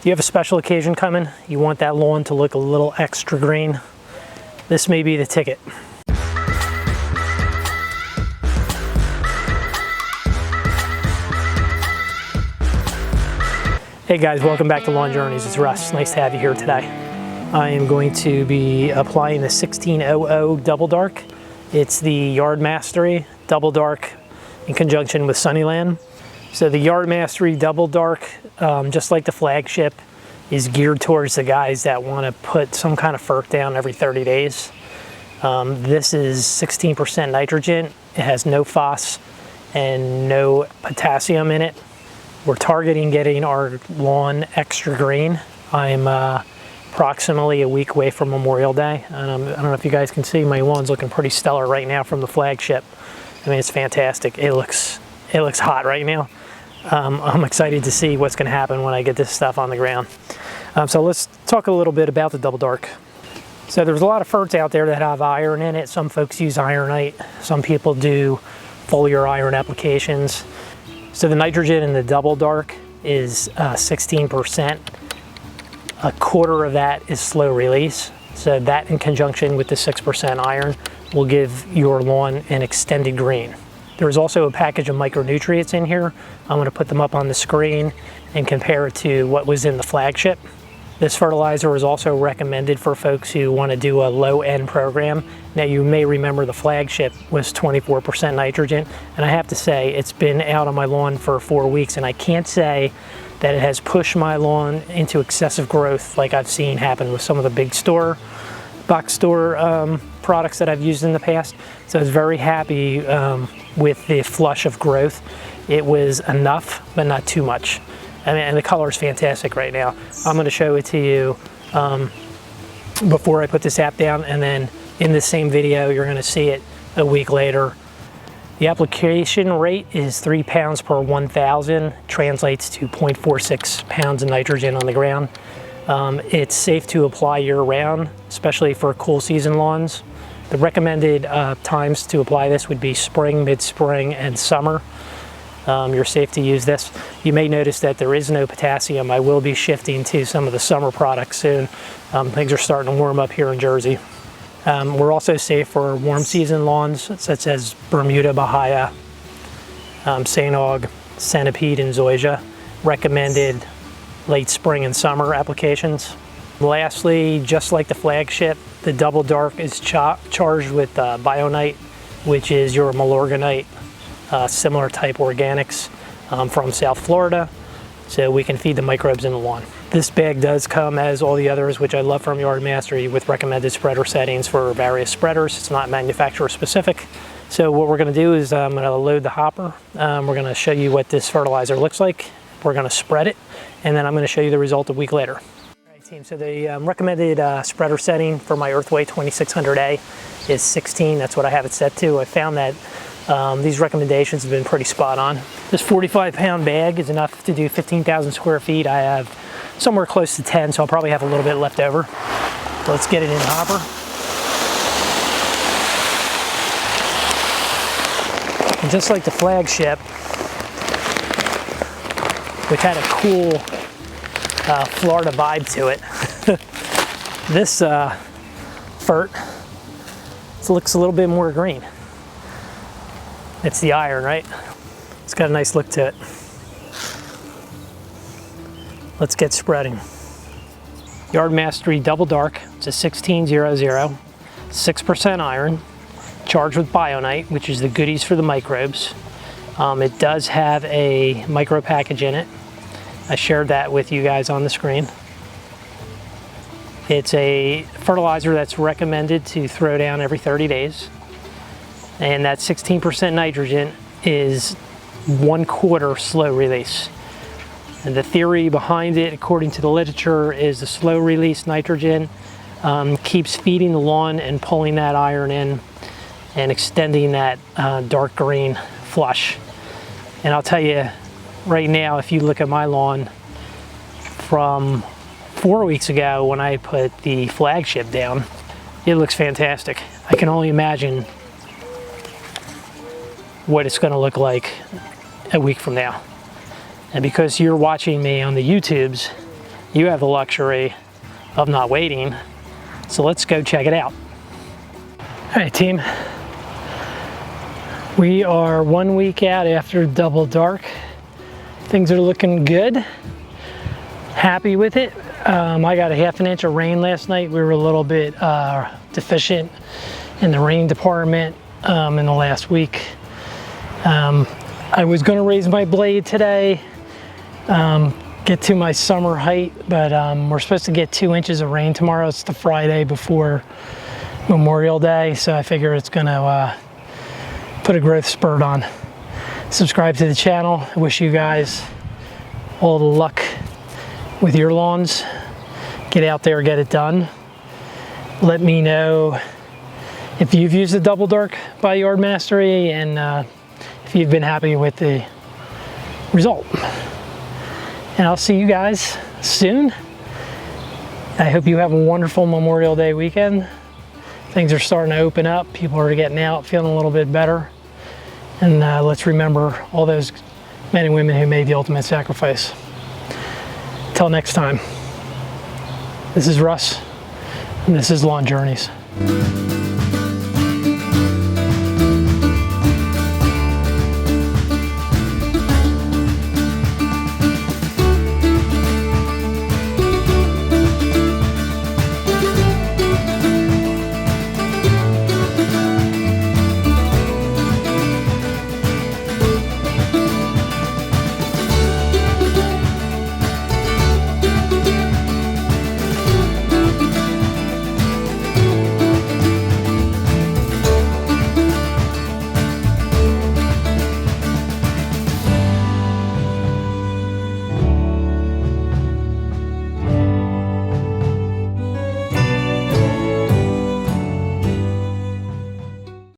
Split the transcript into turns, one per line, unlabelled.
you have a special occasion coming, you want that lawn to look a little extra green, this may be the ticket. Hey guys, welcome back to Lawn Journeys. It's Russ. Nice to have you here today. I am going to be applying the 1600 Double Dark. It's the Yard Mastery Double Dark in conjunction with Sunniland. So the Yard Mastery Double Dark, just like the flagship, is geared towards the guys that want to put some kind of fert down every 30 days. This is 16% nitrogen. It has no phos and no potassium in it. We're targeting getting our lawn extra green. I'm approximately a week away from Memorial Day. And I don't know if you guys can see, my lawn's looking pretty stellar right now from the flagship. I mean, it's fantastic. It looks hot right now. I'm excited to see what's going to happen when I get this stuff on the ground. So let's talk a little bit about the Double Dark. So there's a lot of ferts out there that have iron in it. Some folks use ironite. Some people do foliar iron applications. So the nitrogen in the Double Dark is 16%. A quarter of that is slow release. So that in conjunction with the 6% iron will give your lawn an extended green. There's also a package of micronutrients in here. I'm going to put them up on the screen and compare it to what was in the flagship. This fertilizer is also recommended for folks who want to do a low-end program. Now you may remember the flagship was 24% nitrogen, and I have to say it's been out on my lawn for 4 weeks, and I can't say that it has pushed my lawn into excessive growth like I've seen happen with some of the big box store products that I've used in the past. So I was very happy with the flush of growth. It was enough, but not too much. I mean, and the color is fantastic right now. I'm going to show it to you before I put this app down, and then in the same video you're going to see it a week later. The application rate is 3 pounds per 1,000, translates to 0.46 pounds of nitrogen on the ground. It's safe to apply year-round, especially for cool season lawns. The recommended times to apply this would be spring, mid-spring, and summer. You're safe to use this. You may notice that there is no potassium. I will be shifting to some of the summer products soon. Things are starting to warm up here in Jersey. We're also safe for warm season lawns such as Bermuda Bahia, St. Aug, Centipede, and Zoysia. Recommended late spring and summer applications. Lastly, just like the flagship, the Double Dark is charged with Bionite, which is your Milorganite, similar type organics from South Florida, so we can feed the microbes in the lawn. This bag does come, as all the others, which I love from Yard Mastery, with recommended spreader settings for various spreaders. It's not manufacturer specific. So what we're going to do is I'm going to load the hopper. We're going to show you what this fertilizer looks like. We're going to spread it, and then I'm going to show you the result a week later. All right, team, so the recommended spreader setting for my Earthway 2600A is 16. That's what I have it set to. I found that these recommendations have been pretty spot on. This 45-pound bag is enough to do 15,000 square feet. I have somewhere close to 10, so I'll probably have a little bit left over. So let's get it in the hopper. And just like the flagship, which had a cool Florida vibe to it, this fert looks a little bit more green. It's the iron, right? It's got a nice look to it. Let's get spreading. Yard Mastery Double Dark. It's a 1600, 6% iron, charged with Bionite, which is the goodies for the microbes. It does have a micro package in it. I shared that with you guys on the screen. It's a fertilizer that's recommended to throw down every 30 days. And that 16% nitrogen is 1/4 slow release. And the theory behind it, according to the literature, is the slow release nitrogen keeps feeding the lawn and pulling that iron in and extending that dark green flush. And I'll tell you right now, if you look at my lawn from 4 weeks ago when I put the flagship down, it looks fantastic. I can only imagine what it's going to look like a week from now. And because you're watching me on the YouTubes, you have the luxury of not waiting. So let's go check it out. All right, team. We are 1 week out after double dark. Things are looking good. Happy with it. I got a ½ an inch of rain last night. We were a little bit deficient in the rain department in the last week. I was going to raise my blade today, get to my summer height, but we're supposed to get 2 inches of rain tomorrow. It's the Friday before Memorial Day, so I figure it's going to put a growth spurt on. Subscribe to the channel. I wish you guys all the luck with your lawns. Get out there, get it done. Let me know if you've used the Double Dark by Yard Mastery and if you've been happy with the result. And I'll see you guys soon. I hope you have a wonderful Memorial Day weekend. Things are starting to open up. People are getting out, feeling a little bit better. And let's remember all those men and women who made the ultimate sacrifice. Till next time, this is Russ, and this is Lawn Journeys.